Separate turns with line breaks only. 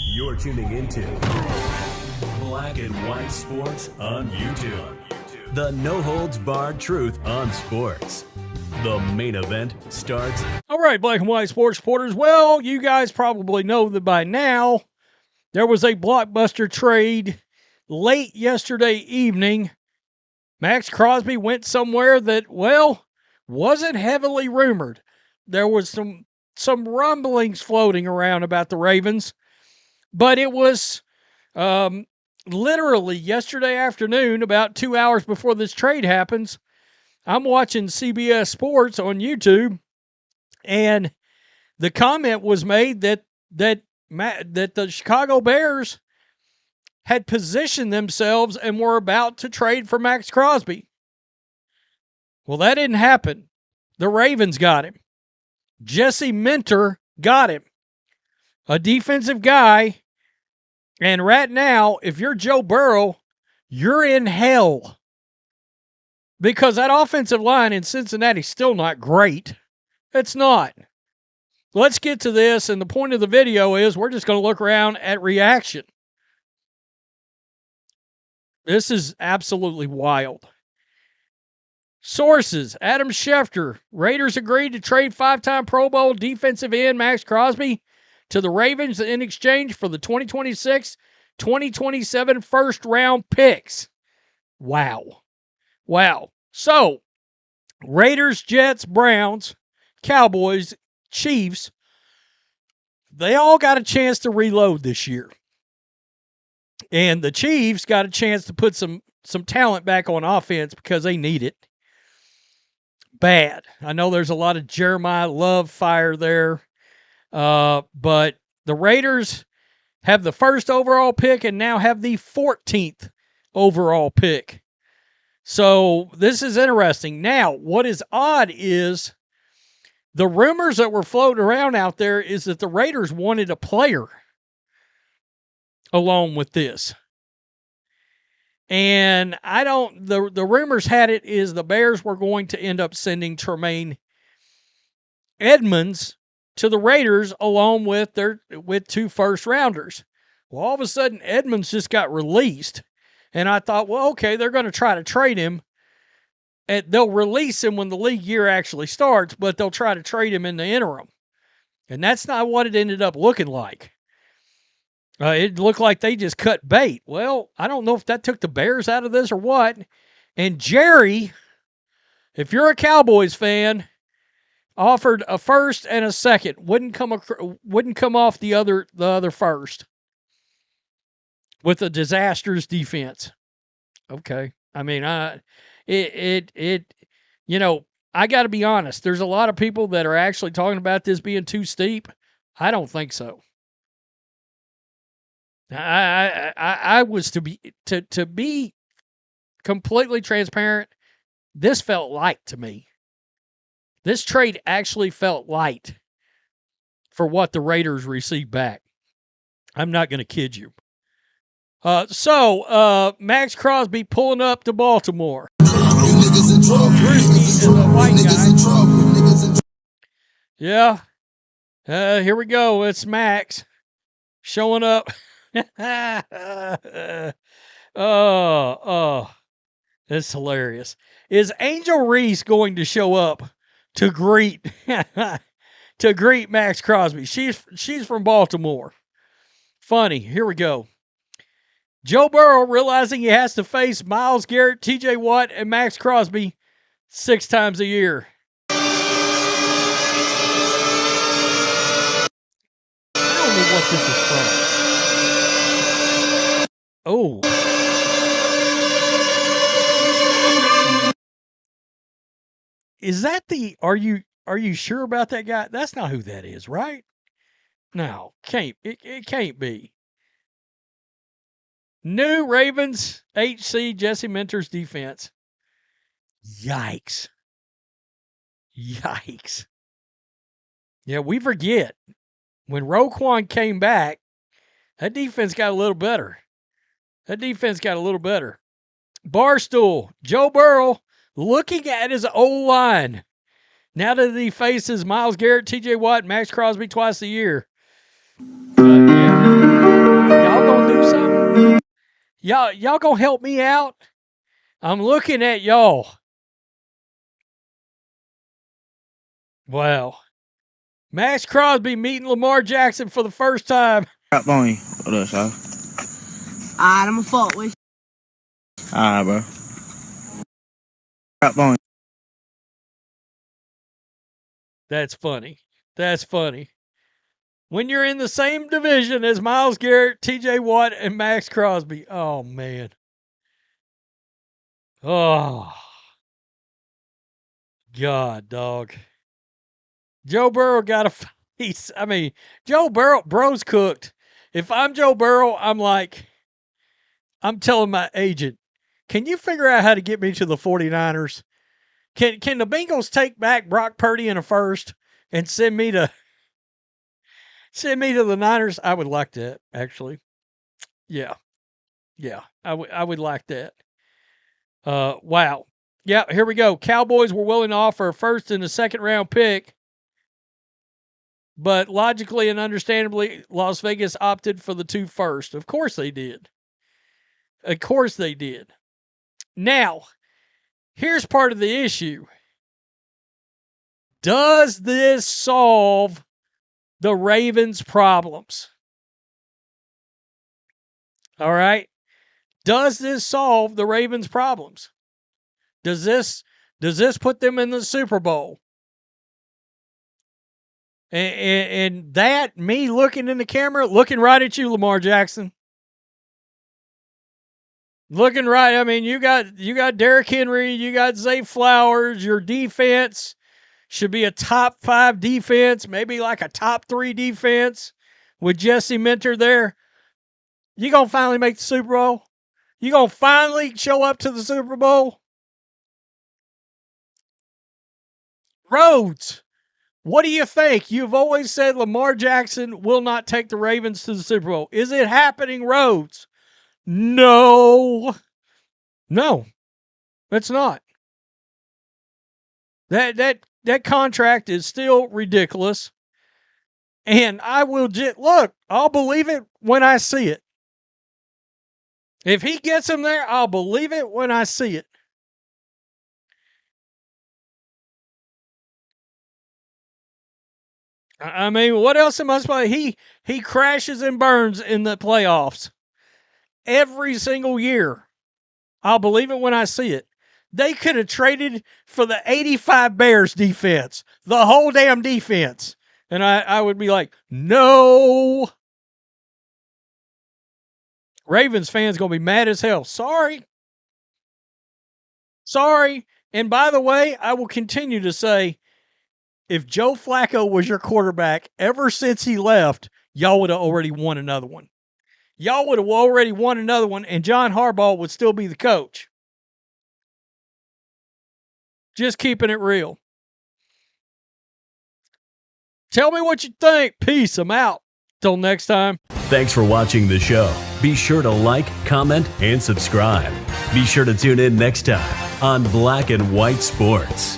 You're tuning into Black and White Sports on YouTube. The no-holds-barred truth on sports. The main event starts.
All right, Black and White Sports supporters. Well, you guys probably know that by now there was a blockbuster trade late yesterday evening. Maxx Crosby went somewhere that, well, wasn't heavily rumored. There was some rumblings floating around about the Ravens, but it was literally yesterday afternoon, about 2 hours before this trade happens. I'm watching CBS Sports on YouTube, and the comment was made that the Chicago Bears had positioned themselves and were about to trade for Maxx Crosby. Well, that didn't happen. The Ravens got him. Jesse Minter got him. A defensive guy. And right now, if you're Joe Burrow, you're in hell. Because that offensive line in Cincinnati is still not great. It's not. Let's get to this, and the point of the video is we're just going to look around at reaction. This is absolutely wild. Sources, Adam Schefter, Raiders agreed to trade 5-time Pro Bowl defensive end Maxx Crosby to the Ravens in exchange for the 2026-2027 first-round picks. Wow. So, Raiders, Jets, Browns, Cowboys, Chiefs, they all got a chance to reload this year. And the Chiefs got a chance to put some talent back on offense because they need it bad. I know there's a lot of Jeremiah Love fire there, but the Raiders have the first overall pick and now have the 14th overall pick. So this is interesting. Now, what is odd is the rumors that were floating around out there is that the Raiders wanted a player along with this. And the rumors had it is the Bears were going to end up sending Tremaine Edmonds to the Raiders along with 2 first-rounders. Well, all of a sudden, Edmonds just got released. And I thought, well, okay, they're going to try to trade him. And they'll release him when the league year actually starts, but they'll try to trade him in the interim. And that's not what it ended up looking like. It looked like they just cut bait. Well, I don't know if that took the Bears out of this or what. And Jerry, if you're a Cowboys fan, offered a first and a second. Wouldn't come off the other first with a disastrous defense. Okay, I mean, I got to be honest. There's a lot of people that are actually talking about this being too steep. I don't think so. I was to be completely transparent. This felt light to me. This trade actually felt light for what the Raiders received back. I'm not going to kid you. So Maxx Crosby pulling up to Baltimore. Yeah. Here we go. It's Max showing up. Oh, that's hilarious. Is Angel Reese going to show up to greet Maxx Crosby? She's from Baltimore. Funny. Here we go. Joe Burrow realizing he has to face Myles Garrett, TJ Watt, and Maxx Crosby 6 times a year. I don't know what this is from. Oh. Is that are you sure about that guy? That's not who that is, right? No, it can't be. New Ravens HC Jesse Minter's defense. Yikes. Yeah, we forget. When Roquan came back, that defense got a little better. Barstool, Joe Burrow looking at his O-line. Now that he faces Myles Garrett, TJ Watt, Maxx Crosby twice a year. But yeah, y'all gonna do something? Y'all gonna help me out? I'm looking at y'all. Wow. Maxx Crosby meeting Lamar Jackson for the first time.
Crap on you. What up, y'all?
Alright, I'ma fuck with you.
Alright, bro. Crap on you.
That's funny. That's funny. When you're in the same division as Myles Garrett, TJ Watt, and Maxx Crosby. Oh, man. Oh, God, dog. Joe Burrow got a face. I mean, Bro's cooked. If I'm Joe Burrow, I'm telling my agent, can you figure out how to get me to the 49ers? Can the Bengals take back Brock Purdy in a first and send me to the Niners? I would like that, actually. Yeah. Yeah. I would like that. Wow. Yeah, here we go. Cowboys were willing to offer a first and a second round pick, but logically and understandably, Las Vegas opted for the 2 first. Of course they did. Of course they did. Now, here's part of the issue. Does this solve the Ravens' problems? All right. Does this solve the Ravens' problems? Does this put them in the Super Bowl? And that, me looking in the camera, looking right at you, Lamar Jackson. Looking right. I mean, you got Derrick Henry, you got Zay Flowers. Your defense should be a top 5 defense, maybe like a top 3 defense with Jesse Minter there. You gonna finally make the Super Bowl? You gonna finally show up to the Super Bowl? Rhodes, what do you think? You've always said Lamar Jackson will not take the Ravens to the Super Bowl. Is it happening, Rhodes? No. No, it's not. That contract is still ridiculous. And I will look, I'll believe it when I see it. If he gets him there, I'll believe it when I see it. I mean, what else am I supposed to? He crashes and burns in the playoffs every single year. I'll believe it when I see it. They could have traded for the 85 Bears defense, the whole damn defense. And I would be like, no. Ravens fans going to be mad as hell. Sorry. And by the way, I will continue to say, if Joe Flacco was your quarterback ever since he left, y'all would have already won another one. Y'all would have already won another one, and John Harbaugh would still be the coach. Just keeping it real. Tell me what you think. Peace. I'm out. Till next time.
Thanks for watching the show. Be sure to like, comment, and subscribe. Be sure to tune in next time on Black and White Sports.